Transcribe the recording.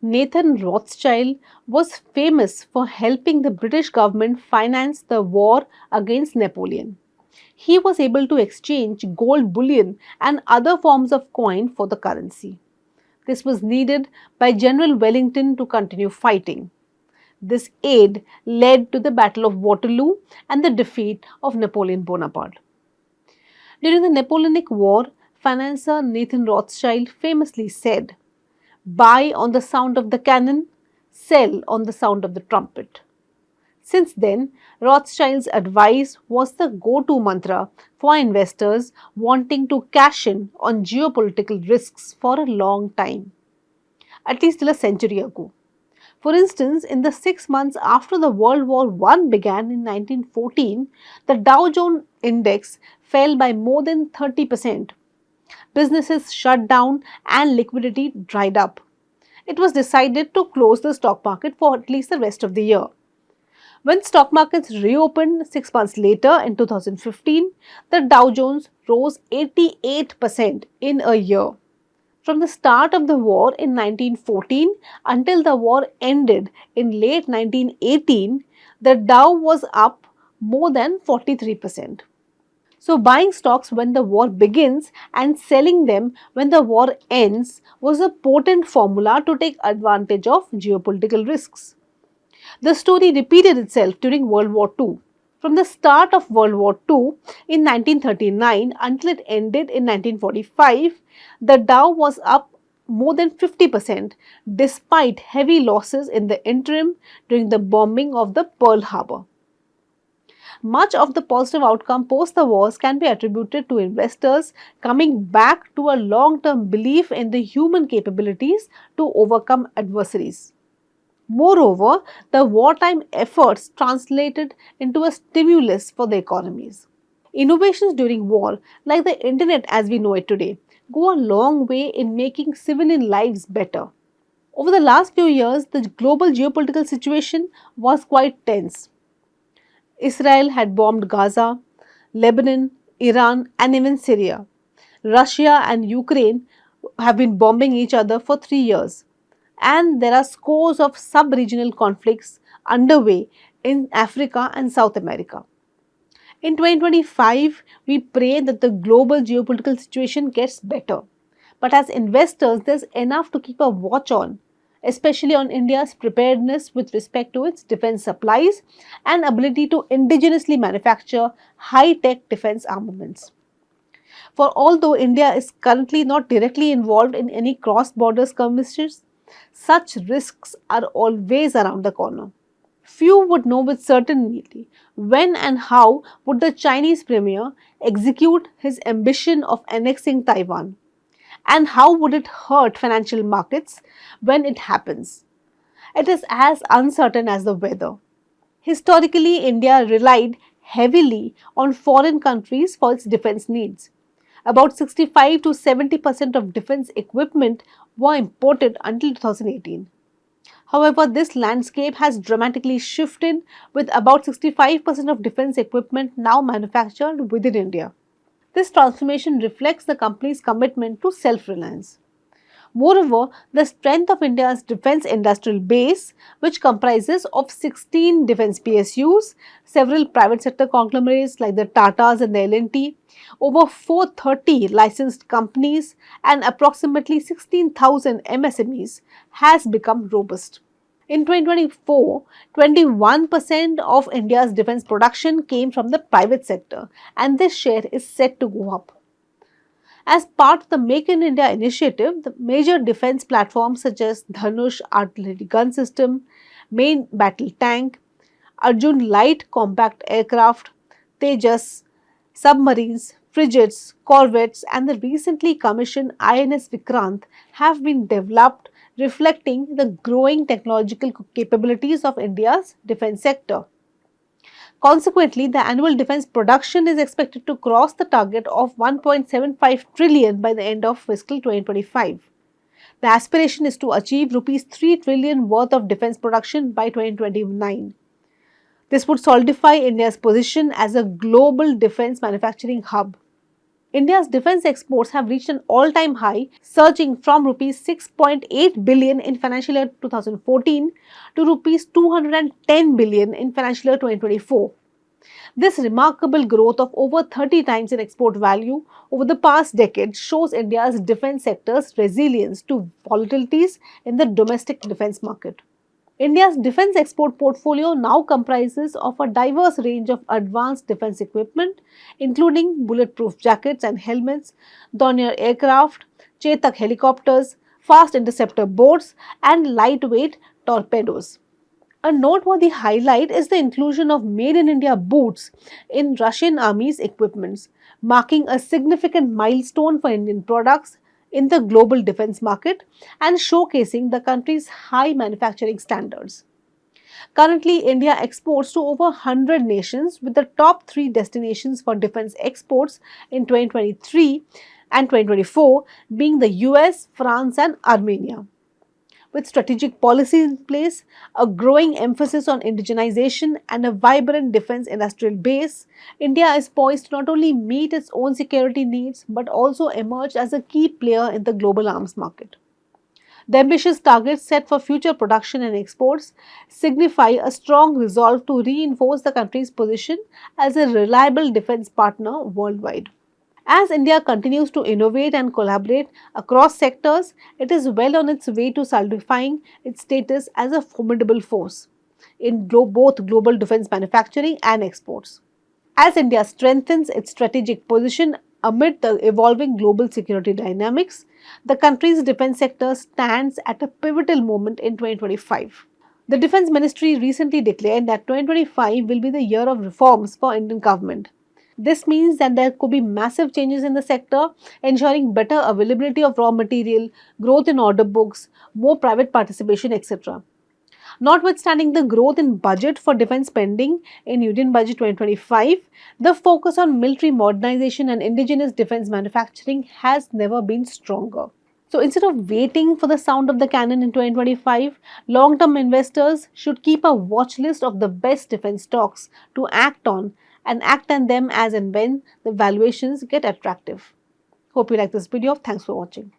Nathan Rothschild was famous for helping the British government finance the war against Napoleon. He was able to exchange gold bullion and other forms of coin for the currency. This was needed by General Wellington to continue fighting. This aid led to the Battle of Waterloo and the defeat of Napoleon Bonaparte. During the Napoleonic War, financier Nathan Rothschild famously said, "Buy on the sound of the cannon, sell on the sound of the trumpet." Since then, Rothschild's advice was the go-to mantra for investors wanting to cash in on geopolitical risks for a long time, at least till a century ago. For instance, in the 6 months after the World War I began in 1914, the Dow Jones Index fell by more than 30%. Businesses shut down and liquidity dried up. It was decided to close the stock market for at least the rest of the year. When stock markets reopened 6 months later in 2015, the Dow Jones rose 88% in a year. From the start of the war in 1914 until the war ended in late 1918, the Dow was up more than 43%. So, buying stocks when the war begins and selling them when the war ends was a potent formula to take advantage of geopolitical risks. The story repeated itself during World War II. From the start of World War II in 1939 until it ended in 1945, the Dow was up more than 50% despite heavy losses in the interim during the bombing of the Pearl Harbor. Much of the positive outcome post the wars can be attributed to investors coming back to a long-term belief in the human capabilities to overcome adversaries. Moreover, the wartime efforts translated into a stimulus for the economies. Innovations during war, like the internet as we know it today, go a long way in making civilian lives better. Over the last few years, the global geopolitical situation was quite tense. Israel had bombed Gaza, Lebanon, Iran, and even Syria. Russia and Ukraine have been bombing each other for 3 years. And there are scores of sub-regional conflicts underway in Africa and South America. In 2025, we pray that the global geopolitical situation gets better. But as investors, there's enough to keep a watch on, especially on India's preparedness with respect to its defense supplies and ability to indigenously manufacture high-tech defense armaments. For although India is currently not directly involved in any cross-border skirmishes, such risks are always around the corner. Few would know with certainty when and how would the Chinese premier execute his ambition of annexing Taiwan, and how would it hurt financial markets when it happens. It is as uncertain as the weather. Historically, India relied heavily on foreign countries for its defense needs. About 65 to 70% of defense equipment were imported until 2018. However, this landscape has dramatically shifted with about 65% of defense equipment now manufactured within India. This transformation reflects the company's commitment to self-reliance. Moreover, the strength of India's defense industrial base, which comprises of 16 defense PSUs, several private sector conglomerates like the Tatas and the L&T, over 430 licensed companies and approximately 16,000 MSMEs, has become robust. In 2024, 21% of India's defense production came from the private sector, and this share is set to go up. As part of the Make in India initiative, the major defense platforms such as Tanushree artillery gun system, main battle tank, Arjun light compact aircraft, Tejas, submarines, frigates, corvettes and the recently commissioned INS Vikrant have been developed, reflecting the growing technological capabilities of India's defense sector. Consequently, the annual defense production is expected to cross the target of 1.75 trillion by the end of fiscal 2025. The aspiration is to achieve rupees 3 trillion worth of defense production by 2029. This would solidify India's position as a global defense manufacturing hub. India's defense exports have reached an all-time high, surging from rupees 6.8 billion in financial year 2014 to rupees 210 billion in financial year 2024. This remarkable growth of over 30 times in export value over the past decade shows India's defense sector's resilience to volatilities in the domestic defense market. India's defense export portfolio now comprises of a diverse range of advanced defense equipment, including bulletproof jackets and helmets, Dornier aircraft, Chetak helicopters, fast interceptor boats, and lightweight torpedoes. A noteworthy highlight is the inclusion of Made in India boots in Russian Army's equipments, marking a significant milestone for Indian products in the global defense market and showcasing the country's high manufacturing standards. Currently, India exports to over 100 nations, with the top three destinations for defense exports in 2023 and 2024 being the US, France, and Armenia. With strategic policies in place, a growing emphasis on indigenization, and a vibrant defense industrial base, India is poised to not only meet its own security needs but also emerge as a key player in the global arms market. The ambitious targets set for future production and exports signify a strong resolve to reinforce the country's position as a reliable defense partner worldwide. As India continues to innovate and collaborate across sectors, it is well on its way to solidifying its status as a formidable force in both global defense manufacturing and exports. As India strengthens its strategic position amid the evolving global security dynamics, the country's defense sector stands at a pivotal moment in 2025. The Defense Ministry recently declared that 2025 will be the year of reforms for Indian government. This means that there could be massive changes in the sector, ensuring better availability of raw material, growth in order books, more private participation, etc. Notwithstanding the growth in budget for defense spending in Union Budget 2025, the focus on military modernization and indigenous defense manufacturing has never been stronger. So instead of waiting for the sound of the cannon in 2025, long-term investors should keep a watch list of the best defense stocks to act on and act on them as and when the valuations get attractive. Hope you like this video. Thanks for watching.